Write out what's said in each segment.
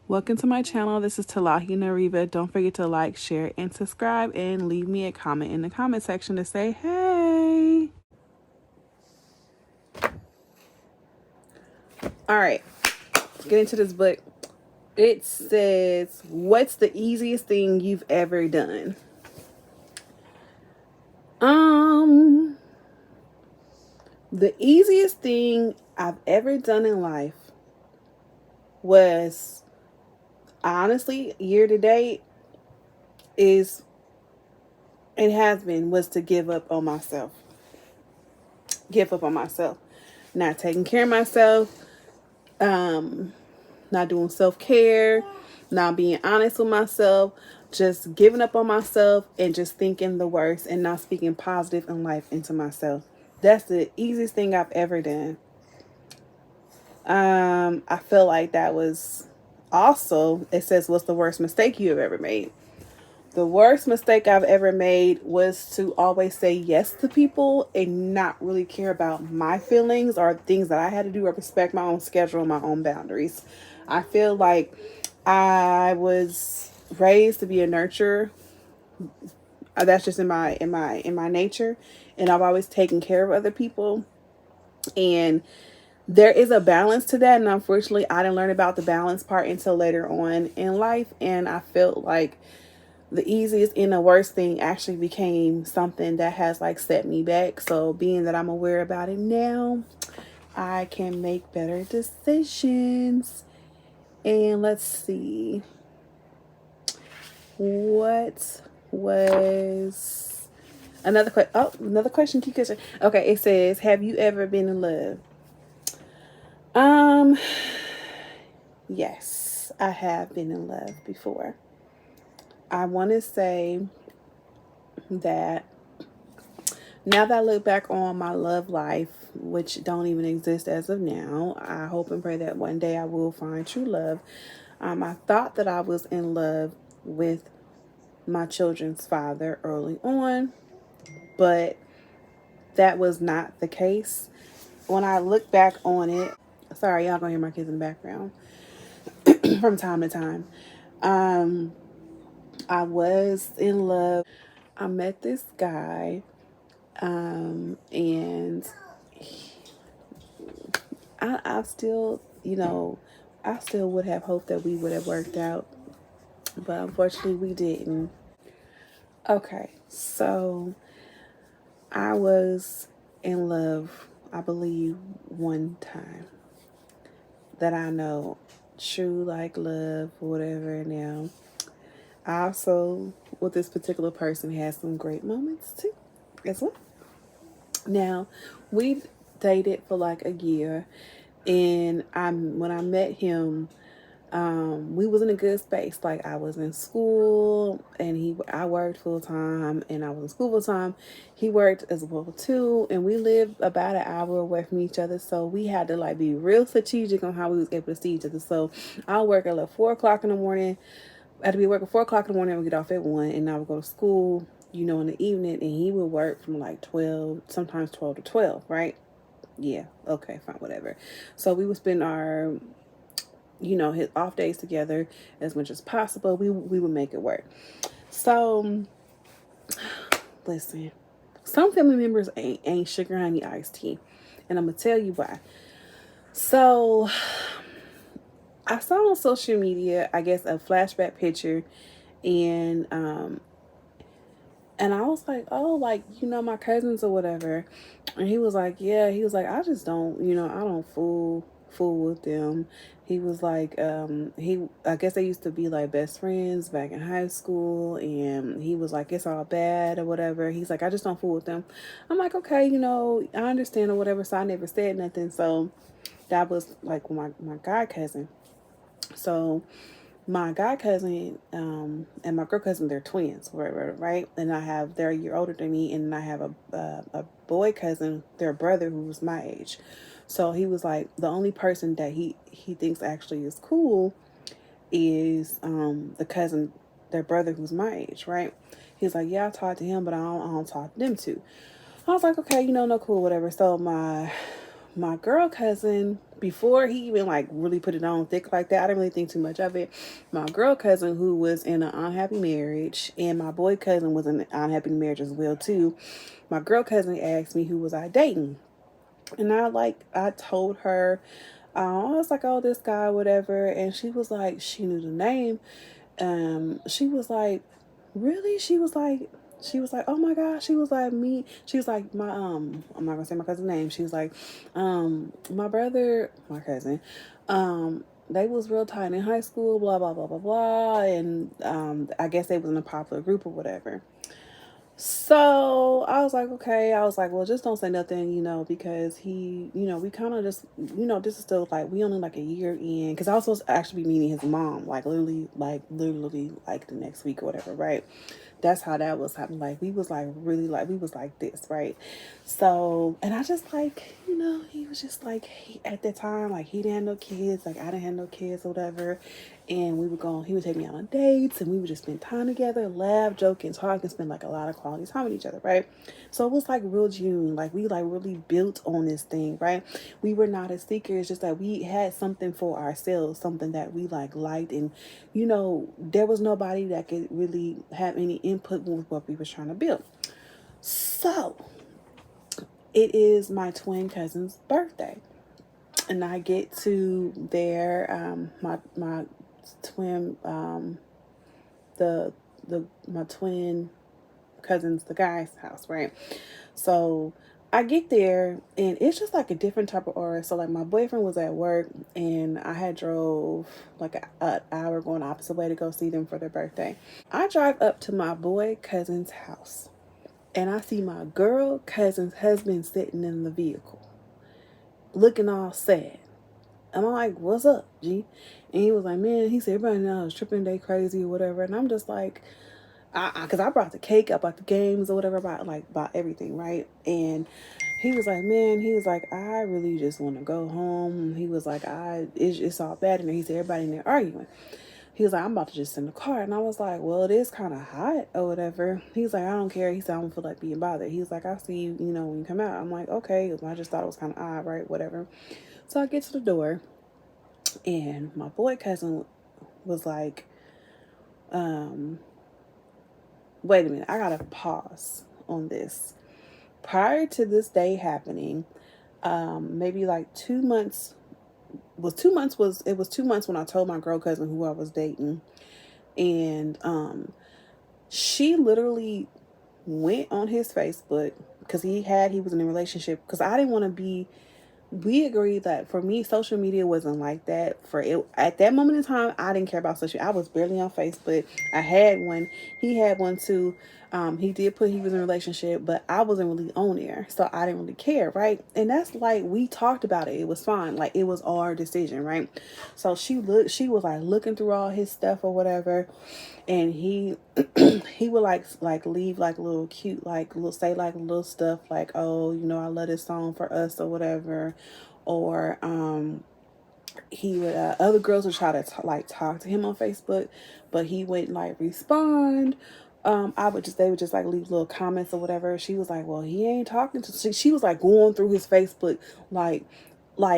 Welcome to my channel. This is Talahe Nureava. Don't forget to like, share, and subscribe, and leave me a comment in the comment section to say hey. All right, let's get into this book. It says, what's the easiest thing you've ever done? The easiest thing I've ever done in life was, honestly, year to date, is it has been was to give up on myself. Give up on myself. Not taking care of myself, not doing self-care, not being honest with myself, just giving up on myself and just thinking the worst and not speaking positive in life into myself. That's the easiest thing I've ever done. I feel like that was also, it says, what's the worst mistake you have ever made? The worst mistake I've ever made was to always say yes to people and not really care about my feelings or things that I had to do or respect my own schedule and my own boundaries. I feel like I was raised to be a nurturer. That's just in my nature, and I've always taken care of other people. And there is a balance to that, and unfortunately, I didn't learn about the balance part until later on in life. And I felt like the easiest and the worst thing actually became something that has like set me back. So being that I'm aware about it now, I can make better decisions. And let's see, what was another question? Oh, another question. Keep question. Okay, it says, have you ever been in love? Um, yes, I have been in love before. I want to say that now that I look back on my love life, which don't even exist as of now, I hope and pray that one day I will find true love. I thought that I was in love with my children's father early on, but that was not the case. When I look back on it, sorry, y'all gonna hear my kids in the background from time to time. Um, I was in love. I met this guy, and I still, I still would have hoped that we would have worked out, but unfortunately we didn't. Okay, so I was in love, I believe, one time that I know, true like love, whatever. Now, I also, with this particular person, had some great moments too, as well. Now, we dated for like a year, and when I met him, we was in a good space. Like, I was in school, and I worked full time, and I was in school full time. He worked as well too, and we lived about an hour away from each other. So we had to like be real strategic on how we was able to see each other. So I'll work at like 4 o'clock in the morning. I had to be working 4 o'clock in the morning. I would get off at 1, and I would go to school, in the evening, and he would work from like 12, sometimes 12 to 12, right? Yeah, okay, fine, whatever. So we would spend our his off days together as much as possible. We would make it work. So listen, some family members ain't sugar honey iced tea, and I'm gonna tell you why. So I saw on social media, I guess, a flashback picture, and and I was like, oh, like, my cousins or whatever. And he was like, yeah, he was like, I just don't, I don't fool with them. He was like, I guess they used to be like best friends back in high school, and he was like, it's all bad or whatever. He's like, I just don't fool with them. I'm like, okay, I understand or whatever. So I never said nothing. So that was like my guy cousin. So my guy cousin, and my girl cousin, they're twins, right? And they're a year older than me, and I have a boy cousin, their brother, who was my age. So he was like, the only person that he thinks actually is cool is the cousin, their brother, who's my age, right? He's like, yeah, I talked to him, but I don't talk to them too. I was like, okay, no, cool, whatever. So my girl cousin, before he even like really put it on thick like that, I didn't really think too much of it. My girl cousin, who was in an unhappy marriage, and my boy cousin was in an unhappy marriage as well too. My girl cousin asked me who was I dating, and I told her, I was like, oh, this guy, whatever, and she was like, she knew the name. She was like, really? She was like, oh my gosh. She was like, me. She was like, I'm not gonna say my cousin's name. She was like, my brother, my cousin, they was real tight in high school, blah blah blah blah blah, and I guess they was in a popular group or whatever. So I was like, okay. I was like, well, just don't say nothing, because we kind of just, this is still like, we only like a year in, because I was supposed to actually be meeting his mom, literally, like the next week or whatever, right? That's how that was happening. Like, we was like really like, we was like this, right? So, and I just like, he was just like, at that time, like, he didn't have no kids, like, I didn't have no kids or whatever. And he would take me out on dates, and we would just spend time together, laugh, joke, and talk, and spend like a lot of quality time with each other, right? So it was like real genuine. Like, we like really built on this thing, right? We were not a seeker. It's just that we had something for ourselves, something that we like liked, and there was nobody that could really have any input with what we was trying to build. So it is my twin cousin's birthday, and I get to their my twin the my twin cousin's the guy's house, right? So I get there, and it's just like a different type of aura. So like, my boyfriend was at work, and I had drove like an hour going the opposite way to go see them for their birthday. I drive up to my boy cousin's house, and I see my girl cousin's husband sitting in the vehicle, looking all sad. And I'm like, what's up, G? And he was like, man, he said, everybody knows tripping, they crazy or whatever. And I'm just like, because I brought the cake, I brought the games or whatever, about everything, right? And he was like, man, he was like, I really just want to go home. He was like, it's all bad in there. He said, everybody in there arguing. He was like, I'm about to just sit in the car. And I was like, well, it is kind of hot or whatever. He's like, I don't care. He said, I don't feel like being bothered. He's like, I'll see you, when you come out. I'm like, okay. I just thought it was kind of odd, right? Whatever. So I get to the door, and my boy cousin was like, wait a minute, I gotta pause on this. Prior to this day happening, maybe like 2 months it was 2 months when I told my girl cousin who I was dating, and she literally went on his Facebook, because he was in a relationship, because I didn't want to be. We agreed that for me, social media wasn't like that. For it at that moment in time, I didn't care about social. I was barely on Facebook. I had one. He had one too. He did put he was in a relationship, but I wasn't really on there, so I didn't really care, right? And that's like, we talked about it. It was fine. Like, it was our decision, right? So she was like looking through all his stuff or whatever, and he he would like leave like little cute, like little, say like little stuff like, oh, I love this song for us or whatever. Or he would other girls would try to like talk to him on Facebook, but he wouldn't like respond. They would just like leave little comments or whatever. She was like, well, he ain't talking to. She was like going through his Facebook, like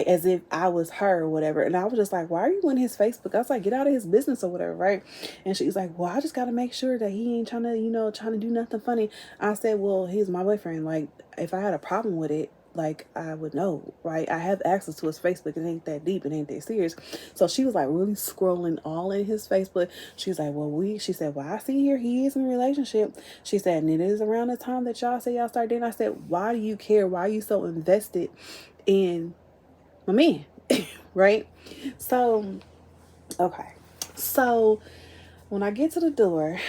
as if I was her or whatever. And I was just like, why are you in his Facebook? I was like, get out of his business or whatever, right? And she's like, well, I just gotta make sure that he ain't trying to do nothing funny. I said, well, he's my boyfriend. Like, if I had a problem with it, like, I would know, right? I have access to his Facebook. It ain't that deep. It ain't that serious. So she was like really scrolling all in his Facebook. She was like, she said, well, I see here he is in a relationship. She said, and it is around the time that y'all say y'all start dating. I said, why do you care? Why are you so invested in my man? Right? So, okay. So when I get to the door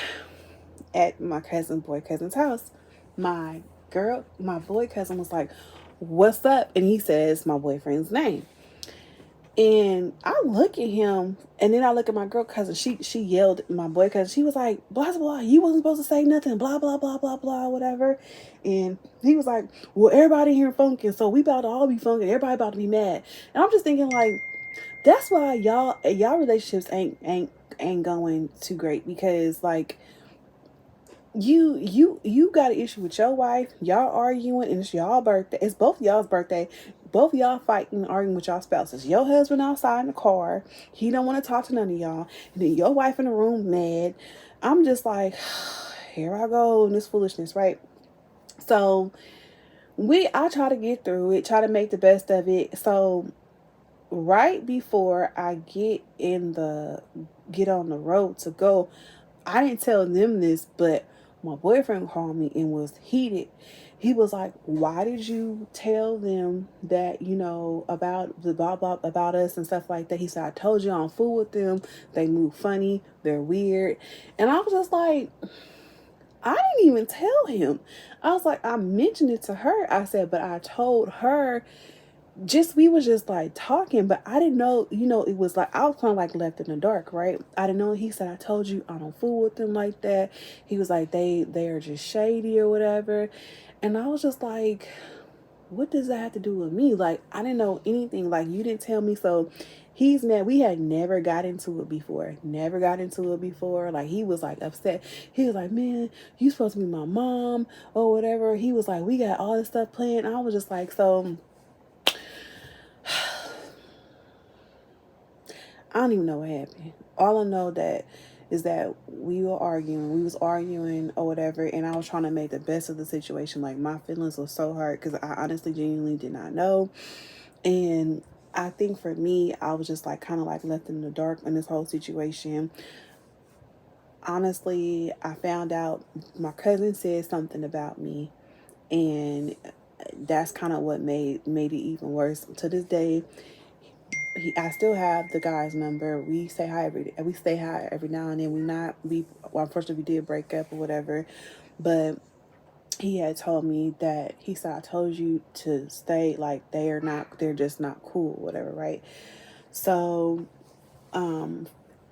at my boy cousin's house, my boy cousin was like, what's up? And he says my boyfriend's name. And I look at him, and then I look at my girl cousin. She yelled at my boy cousin. She was like, blah, blah, blah. You wasn't supposed to say nothing, blah, blah, blah, blah, blah, whatever. And he was like, well, everybody here funking, so we about to all be funking. Everybody about to be mad. And I'm just thinking, like, that's why y'all relationships ain't going too great, because like, you got an issue with your wife, y'all arguing, and it's y'all birthday, it's both y'all's birthday, both of y'all fighting, arguing with y'all spouses. Your husband outside in the car, he don't want to talk to none of y'all, and then your wife in the room mad. I'm just like, here I go in this foolishness, right? So I try to get through it, try to make the best of it. So right before I get on the road to go, I didn't tell them this, but my boyfriend called me and was heated. He was like, "Why did you tell them that, about the blah blah about us and stuff like that?" He said, "I told you I don't fool with them. They move funny. They're weird." And I was just like, I didn't even tell him. I was like, I mentioned it to her. I said, but I told her, we was just like talking, but I didn't know, it was like I was kind of like left in the dark, right? I didn't know. He said, I told you I don't fool with them like that. He was like, they are just shady or whatever. And I was just like, what does that have to do with me? Like, I didn't know anything. Like, you didn't tell me. So he's mad. We had never got into it before. Never got into it before. Like, he was like upset. He was like, man, you supposed to be my mom or whatever. He was like, we got all this stuff planned. I was just like, so I don't even know what happened. All I know that is that we was arguing or whatever, and I was trying to make the best of the situation. Like, my feelings were so hard because I honestly genuinely did not know. And I think for me, I was just like kind of like left in the dark in this whole situation. Honestly, I found out my cousin said something about me, and that's kind of what made it even worse. To this day, I still have the guy's number. We say hi every now and then. Unfortunately we did break up or whatever, but he had told me that he said, I told you to stay, like they're just not cool, whatever, right? So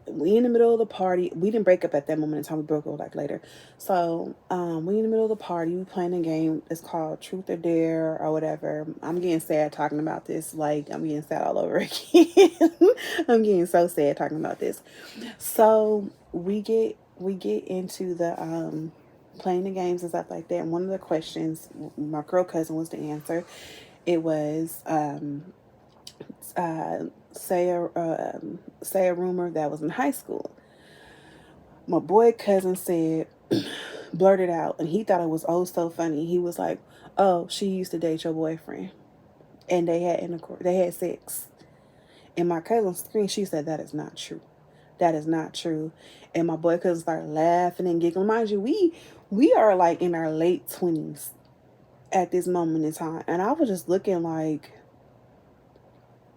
we in the middle of the party. We didn't break up at that moment in time. We broke up like later. So we in the middle of the party. We playing a game. It's called Truth or Dare or whatever. I'm getting sad talking about this. Like, I'm getting sad all over again. I'm getting so sad talking about this. So we get into the playing the games and stuff like that. And one of the questions my girl cousin was to answer. It was uh, say a rumor that was in high school. My boy cousin said, blurted out, and he thought it was oh so funny. He was like, "Oh, she used to date your boyfriend, and they had sex." And my cousin screamed. She said, "That is not true. That is not true." And my boy cousin started laughing and giggling. Mind you, we are like in our late 20s at this moment in time, and I was just looking like,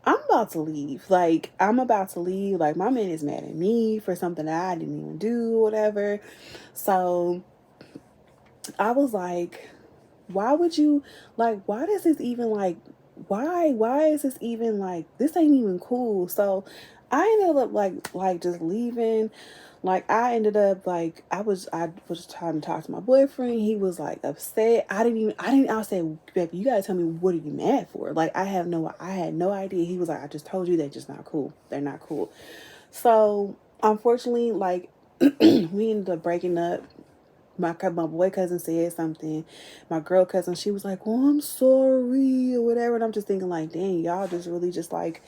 I'm about to leave. Like, I'm about to leave. Like, my man is mad at me for something that I didn't even do, whatever. So I was like, why would you, like, why does this even, like, why is this even, like, this ain't even cool. So I ended up, like just leaving. Like, I was trying to talk to my boyfriend. He was like upset. I said, baby, you gotta tell me, what are you mad for? Like, I had no idea. He was like, I just told you they're just not cool. They're not cool. So unfortunately, like, we ended up breaking up. My boy cousin said something. My girl cousin, she was like, "Oh, I'm sorry," or whatever. And I'm just thinking, like, dang, y'all just really just like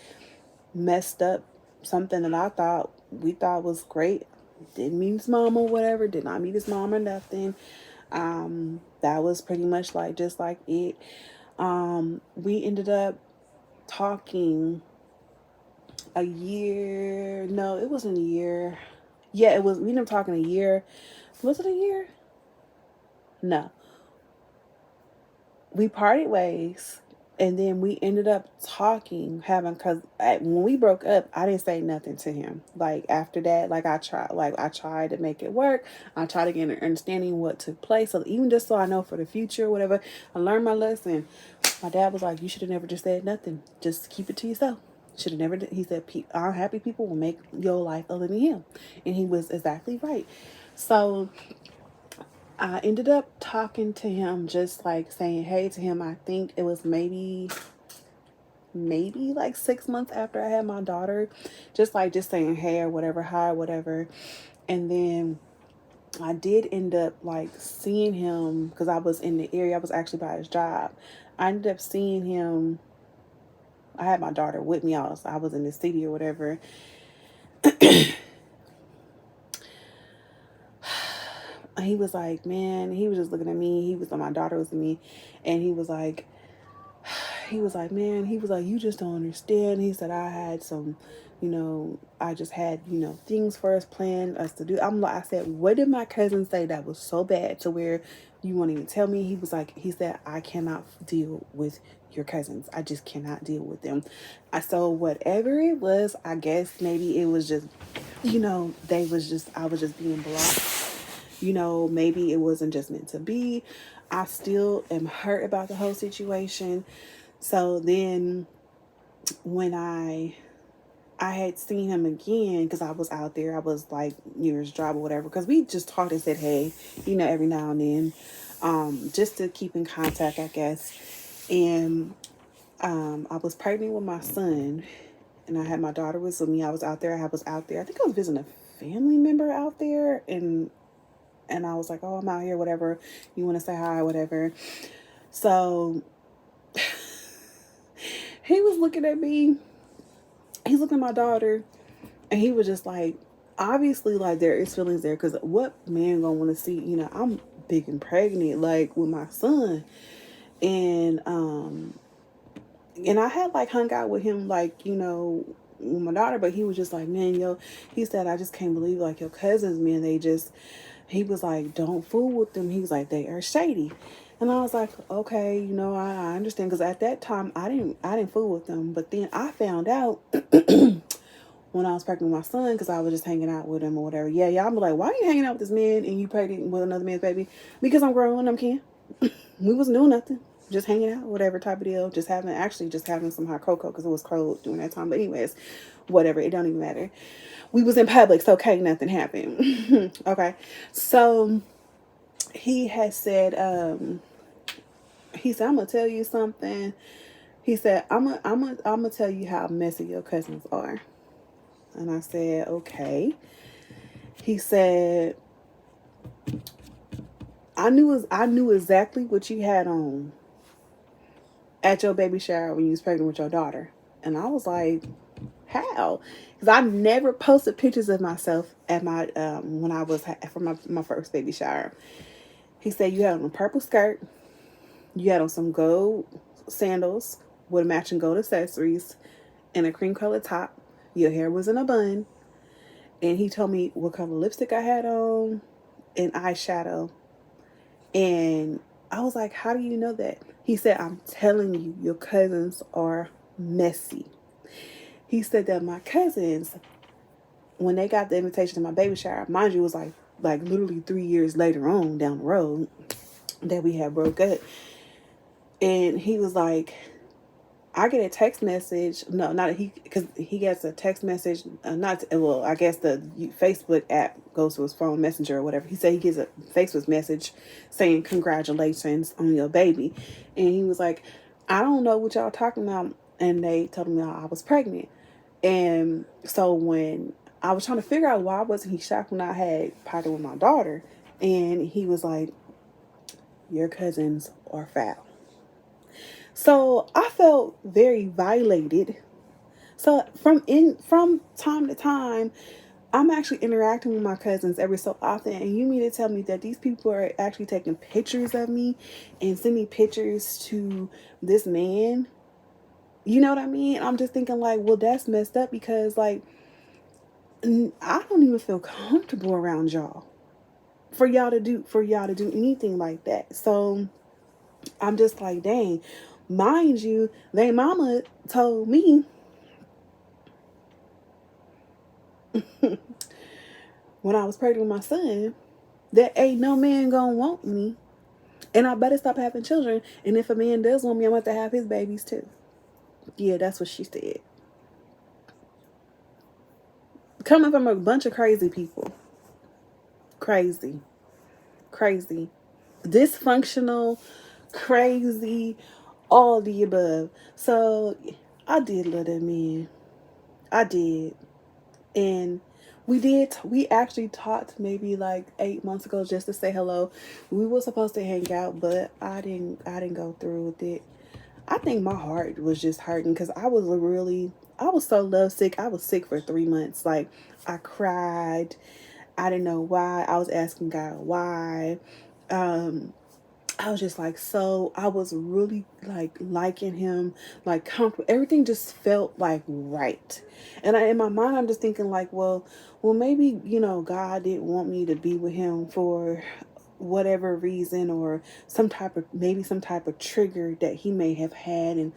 messed up something that we thought was great. Didn't meet his mom or whatever. Did not meet his mom or nothing. That was pretty much like just like it. We ended up talking a year. No, it wasn't a year. Yeah, it was. We ended up talking a year. Was it a year? No, we parted ways, and then we ended up talking, having, because when we broke up, I didn't say nothing to him. Like, after that, I tried to make it work. I tried to get an understanding what took place, so even just so I know for the future, whatever. I learned my lesson. My dad was like, you should have never just said nothing. Just keep it to yourself. Should have never. He said, unhappy people will make your life a living hell," and he was exactly right. So I ended up talking to him, just like saying hey to him. I think it was maybe like 6 months after I had my daughter, just saying hey or whatever, hi, whatever. And then I did end up like seeing him because I was in the area. I was actually by his job. I ended up seeing him I had my daughter with me. I was in the city or whatever. He was like, man, he was just looking at me. He was like, my daughter was with me, and he was like, man, he was like, you just don't understand. He said, I had some, I just had, things for us planned us to do. I said, what did my cousin say that was so bad to where you won't even tell me? He said, I cannot deal with your cousins. I just cannot deal with them. So whatever it was, I guess maybe it was just, I was just being blocked. Maybe it wasn't just meant to be. I still am hurt about the whole situation. So then when I had seen him again, because I was out there, I was like years drive or whatever, because we just talked and said, hey, every now and then, just to keep in contact, I guess. And I was pregnant with my son, and I had my daughter with me. I was out there. I think I was visiting a family member out there, and I was like, oh, I'm out here, whatever. You want to say hi, whatever. So he was looking at me. He's looking at my daughter, and he was just like, obviously, like, there is feelings there, because what man gonna want to see? I'm big and pregnant, like, with my son, and I had like hung out with him, like, with my daughter, but he was just like, man, yo, he said, I just can't believe, like, your cousins, man, he was like, don't fool with them. He was like, they are shady. And I was like, okay, I understand, because at that time I didn't fool with them. But then I found out when I was pregnant with my son, because I was just hanging out with him or whatever. Yeah, I'm like, why are you hanging out with this man and you pregnant with another man's baby? Because I'm grown, I'm Ken. We wasn't doing nothing, just hanging out, whatever type of deal. Just having some hot cocoa, because it was cold during that time. But anyways, whatever, it don't even matter. We was in public, so okay, nothing happened. Okay, so he had said, he said, I'm gonna tell you something. He said, I'm gonna tell you how messy your cousins are. And I said, okay. He said, I knew exactly what you had on at your baby shower when you was pregnant with your daughter. And I was like, how? Because I never posted pictures of myself at my when I was for my first baby shower. He said, you had on a purple skirt, you had on some gold sandals with matching gold accessories, and a cream colored top. Your hair was in a bun, and he told me what color lipstick I had on and eyeshadow. And I was like, how do you know that? He said, I'm telling you, your cousins are messy. He said that my cousins, when they got the invitation to my baby shower, mind you, it was like literally 3 years later on down the road that we had broke up. And he was like, I get a text message. No, not he, because he gets a text message. I guess the Facebook app goes to his phone messenger or whatever. He said he gets a Facebook message saying congratulations on your baby, and he was like, I don't know what y'all talking about. And they told me I was pregnant, and so when I was trying to figure out why wasn't he shocked when I had parted with my daughter, and he was like, your cousins are foul. So I felt very violated. So from time to time, I'm actually interacting with my cousins every so often, and you mean to tell me that these people are actually taking pictures of me and sending pictures to this man? You know what I mean? I'm just thinking like, well, that's messed up, because like I don't even feel comfortable around y'all for y'all to do anything like that. So I'm just like, dang. Mind you, their mama told me when I was pregnant with my son that ain't no man gonna want me, and I better stop having children. And if a man does want me, I'm going to have his babies too. Yeah, that's what she said. Coming from a bunch of crazy people. Crazy. Crazy. Dysfunctional. Crazy. All the above. So I did love that man. I did. And we actually talked maybe like 8 months ago just to say hello. We were supposed to hang out, but I didn't go through with it. I think my heart was just hurting because I was so lovesick. I was sick for 3 months. Like, I cried. I didn't know why. I was asking God why. Um, I was just like, so I was really like liking him, like comfortable. Everything just felt like right. And in my mind, I'm just thinking like, well, maybe, God didn't want me to be with him for whatever reason, or maybe some type of trigger that he may have had. And,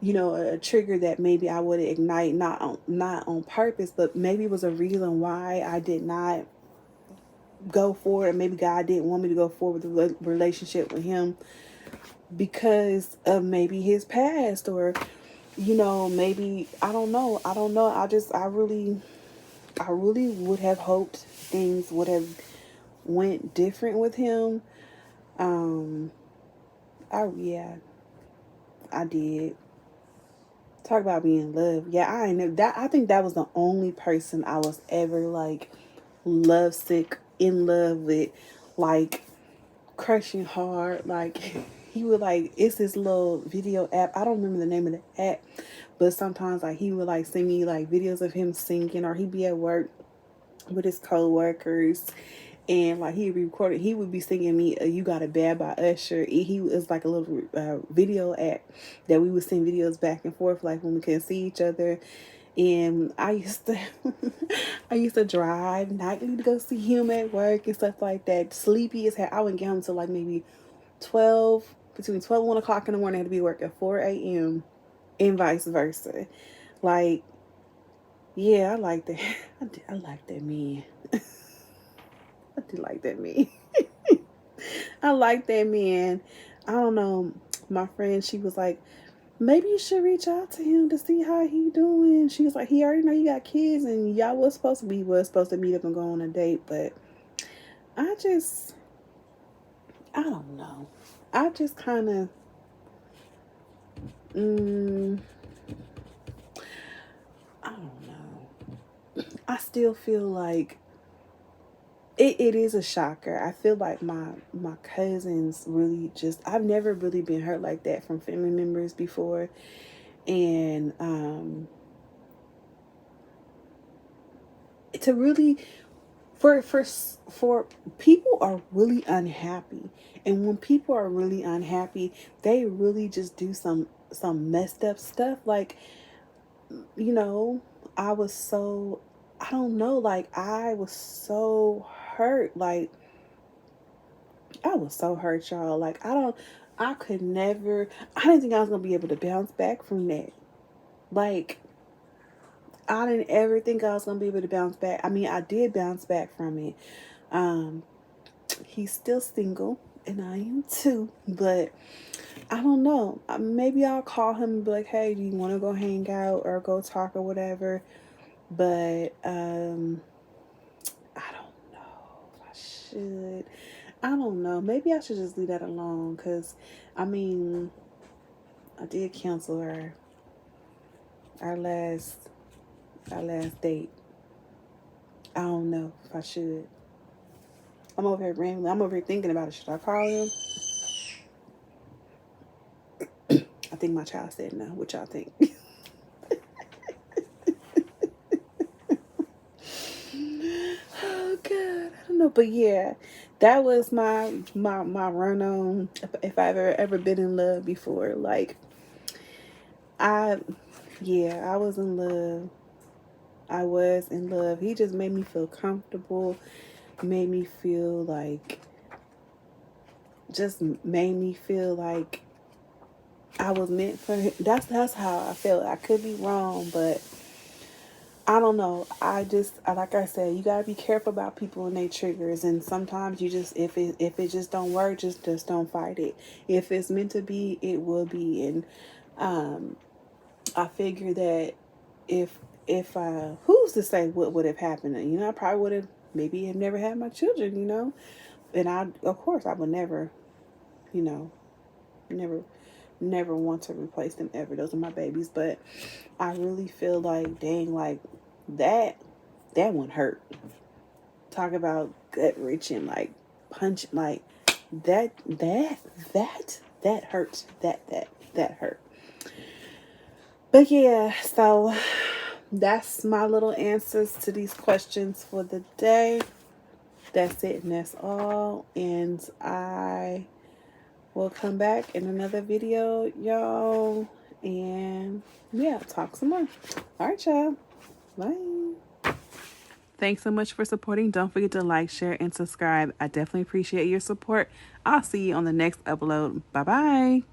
a trigger that maybe I would ignite, not on purpose, but maybe it was a reason why I did not go forward. And maybe God didn't want me to go forward with the relationship with him because of maybe his past, or maybe I don't know. I really would have hoped things would have went different with him. um I yeah, I did. Talk about being in love. Yeah, I know that. I think that was the only person I was ever like love sick, in love with, like crushing hard. Like, he would like, it's this little video app. I don't remember the name of the app, but sometimes like he would like send me like videos of him singing, or he'd be at work with his co-workers, and like he'd be recording, he would be singing me "You Got It Bad" by Usher. He was like a little video app that we would send videos back and forth, like when we couldn't see each other. And I used to I used to drive nightly to go see him at work and stuff like that. Sleepy as hell. I wouldn't get home until like maybe 12, between 12 and 1 o'clock in the morning. I had to be at work at 4 a.m. and vice versa. Like, yeah, I like that. I like that man. I do like that man. I like that man. I don't know. My friend, she was like, maybe you should reach out to him to see how he doing. She was like, he already know you got kids, and y'all was supposed to meet up and go on a date, but I just, I don't know. I just kind of, mm, I don't know. I still feel like it is a shocker. I feel like my cousins really just, I've never really been hurt like that from family members before. And to really, for people are really unhappy, and when people are really unhappy, they really just do some messed up stuff. Like, you know I was so, I don't know, like I was so hurt. Like, I was so hurt, y'all. Like, I could never, I didn't think I was gonna be able to bounce back from that. Like, I didn't ever think I was gonna be able to bounce back. I mean, I did bounce back from it. um he's still single, and I am too, but I don't know. Maybe I'll call him and be like, hey, do you want to go hang out or go talk or whatever? But I don't know if I should. I don't know. Maybe I should just leave that alone, because I mean, I did cancel our last our last date. I don't know if I should. I'm over here rambling. I'm over here thinking about it. Should I call him? I think my child said no. What y'all think? Oh God, I don't know, but yeah, that was my run on. If I've ever been in love before, like, I, yeah, I was in love. I was in love. He just made me feel comfortable. Made me feel like, just made me feel like I was meant for him. That's how I felt. I could be wrong, but I don't know. Like I said, you gotta be careful about people and their triggers. And sometimes you just, if it just don't work, just don't fight it. If it's meant to be, it will be. And um, I figure that if who's to say what would have happened? I probably would have maybe have never had my children. And I, of course, I would never, you know, never never want to replace them ever. Those are my babies. But I really feel like, dang, like that that one hurt. Talk about gut wrenching, like punch, like that hurt. That hurt. But yeah, so that's my little answers to these questions for the day. That's it and that's all. And I will come back in another video, y'all. And yeah, talk some more. All right, y'all. Bye. Thanks so much for supporting. Don't forget to like, share, and subscribe. I definitely appreciate your support. I'll see you on the next upload. Bye bye.